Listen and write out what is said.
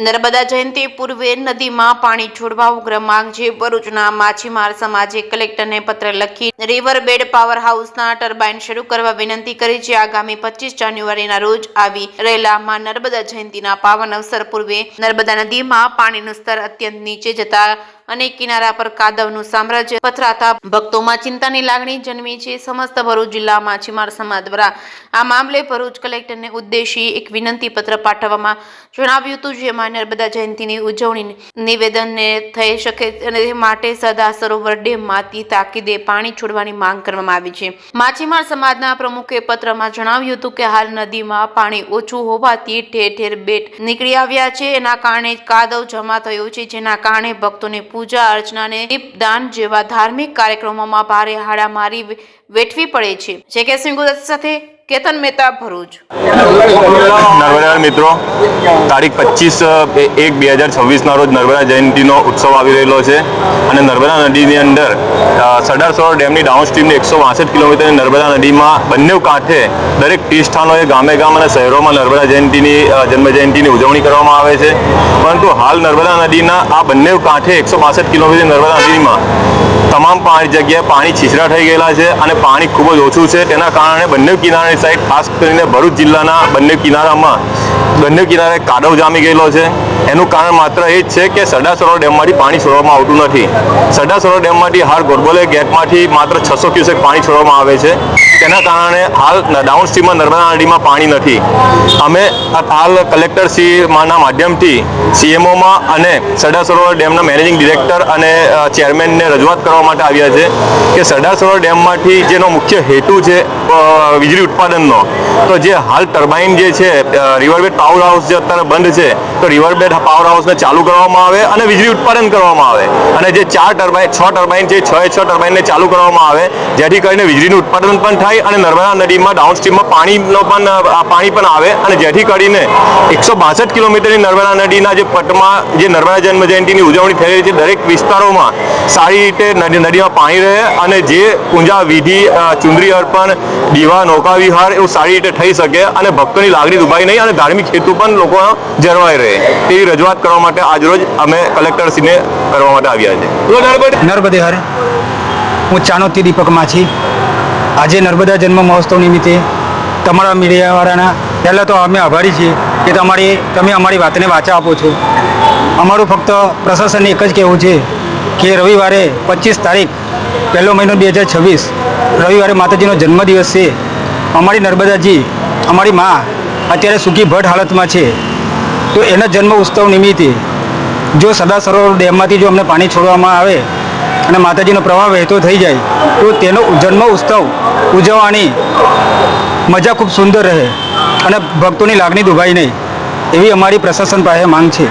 નર્મદા જયંતિ પૂર્વે નદીમાં પાણી છોડવા ઉગ્ર માંગ છે। ભરૂચના માછીમાર સમાજે કલેક્ટરને પત્ર લખી રિવરબેડ પાવર હાઉસના ટર્બાઇન શરૂ કરવા વિનંતી કરી છે। આગામી 25 જાન્યુઆરીના રોજ આવી રહેલા માં નર્મદા જયંતિના પાવન અવસર પૂર્વે નર્મદા નદીમાં પાણીનું સ્તર અત્યંત નીચે જતા અને કિનારા પર કાદવનું સામ્રાજ્ય પથરાતા ભક્તોમાં ચિંતાની લાગણી જન્મી છે। સમસ્ત ભરૂચ જિલ્લા માછીમાર સમાજ દ્વારા આ મામલે ભરૂચ કલેક્ટરને ઉદ્દેશી એક વિનંતી પત્ર પાઠવવામાં જણાવ્યું હતું, જેમાં નર્મદા જયંતિની ઉજવણી નિવેદનને થઈ શકે અને તે માટે સરદાર સરોવર ડેમમાંથી તાકીદે પાણી છોડવાની માંગ કરવામાં આવી છે। માછીમાર સમાજના પ્રમુખે પત્રમાં જણાવ્યું હતું કે હાલ નદીમાં પાણી ઓછું હોવાથી ઠેર ઠેર બેટ નીકળી આવ્યા છે। એના કારણે કાદવ જમા થયો છે, જેના કારણે ભક્તોને પૂજા અર્ચના અને દીપદાન જેવા ધાર્મિક કાર્યક્રમોમાં ભારે હાડામારી વેઠવી પડે છે। જે સિંહ સાથે કેતન મહેતા, ભરૂચ। નર્મદા મિત્રો, તારીખ 25/1/2026 રોજ નર્મદા જયંતિનો ઉત્સવ આવી રહેલો છે અને નર્મદા નદીની અંદર સરદાર સરોવર ડેમની ડાઉનસ્ટ્રીમની 162 કિલોમીટરની નર્મદા નદીમાં બંને કાંઠે દરેક તીર્થસ્થાનોએ ગામે ગામ અને શહેરોમાં નર્મદા જયંતિની જન્મજયંતિની ઉજવણી કરવામાં આવે છે। પરંતુ હાલ નર્મદા નદીના આ બંને કાંઠે 162 કિલોમીટરની નર્મદા નદીમાં તમામ જગ્યાએ પાણી છીછરા થઈ ગયેલા છે અને પાણી ખૂબ જ ઓછું છે। તેના કારણે બંને કિનારાની સાઈડ, ખાસ કરીને ભરૂચ જિલ્લાના બંને કિનારે કાદવ જામી ગયેલો છે। એનું કારણ માત્ર એ જ છે કે સરદાર સરોવર ડેમમાંથી પાણી છોડવામાં આવતું નથી। સરદાર સરોવર ડેમમાંથી હાલ ગોરબોલે ગેટમાંથી માત્ર 600 ક્યુસેક પાણી છોડવામાં આવે છે। તેના કારણે હાલ ડાઉનસ્ટ્રીમમાં નર્મદા નદીમાં પાણી નથી। અમે હાલ કલેક્ટરશ્રીના માધ્યમથી CMOમાં અને સરદાર સરોવર ડેમના મેનેજિંગ ડિરેક્ટર અને ચેરમેનને રજૂઆત કરવા માટે આવ્યા છે કે સરદાર સરોવર ડેમમાંથી જેનો મુખ્ય હેતુ છે વીજળી ઉત્પાદનનો, તો જે હાલ ટર્બાઇન જે છે રિવરબેડ પાવર હાઉસ જે અત્યારે બંધ છે, તો રિવરબેડ પાવર હાઉસને ચાલુ કરવામાં આવે અને વીજળી ઉત્પાદન કરવામાં આવે અને જે 6 ટર્બાઇન છે 6 ટર્બાઇનને ચાલુ કરવામાં આવે, જેથી કરીને વીજળીનું ઉત્પાદન પણ થાય અને નર્મદા નદીમાં ડાઉનસ્ટ્રીમમાં પાણી પણ આવે અને જેથી કરીને 162 કિલોમીટરની નર્મદા નદીના જે પટમાં જે નર્મદા જન્મજયંતિની ઉજવણી થઈ રહી છે, દરેક વિસ્તારોમાં સારી રીતે નદીમાં પાણી રહે અને જે પૂજા વિધિ, ચુંદડી અર્પણ, દીવા, નૌકા વિહાર એવું સારી રીતે થઈ શકે અને ભક્તોની લાગણી દુભાઈ નહીં અને ધાર્મિક હેતુ પણ લોકો જળવાઈ રહે, તેવી રજૂઆત કરવા માટે આજરોજ અમે કલેક્ટરશ્રીને કરવા માટે આવ્યા છે। નર્મદે હર, હું ચાણોદથી દીપક માછી। આજે નર્મદા જન્મ મહોત્સવ નિમિત્તે તમારા મીડિયાવાળાના પહેલાં તો અમે આભારી છીએ કે તમે અમારી વાતને વાચા આપો છો। અમારું ફક્ત પ્રશાસનને એક જ કહેવું છે કે રવિવારે 25 તારીખ 1લો મહિનો 2026 રવિવારે માતાજીનો જન્મદિવસ છે। અમારી નર્મદાજી, અમારી મા અત્યારે સૂકી ભટ્ટ હાલતમાં છે, તો એના જન્મ ઉત્સવ નિમિત્તે જો સરદાર સરોવર ડેમમાંથી જો અમને પાણી છોડવામાં આવે અને માતાજીનો પ્રવાહ વહેતો થઈ જાય તો તેનો જન્મ ઉત્સવ ઉજવવાની મજા ખૂબ સુંદર રહે અને ભક્તોની લાગણી દુભાઈ નહીં, એવી અમારી પ્રશાસન પાસે માંગ છે।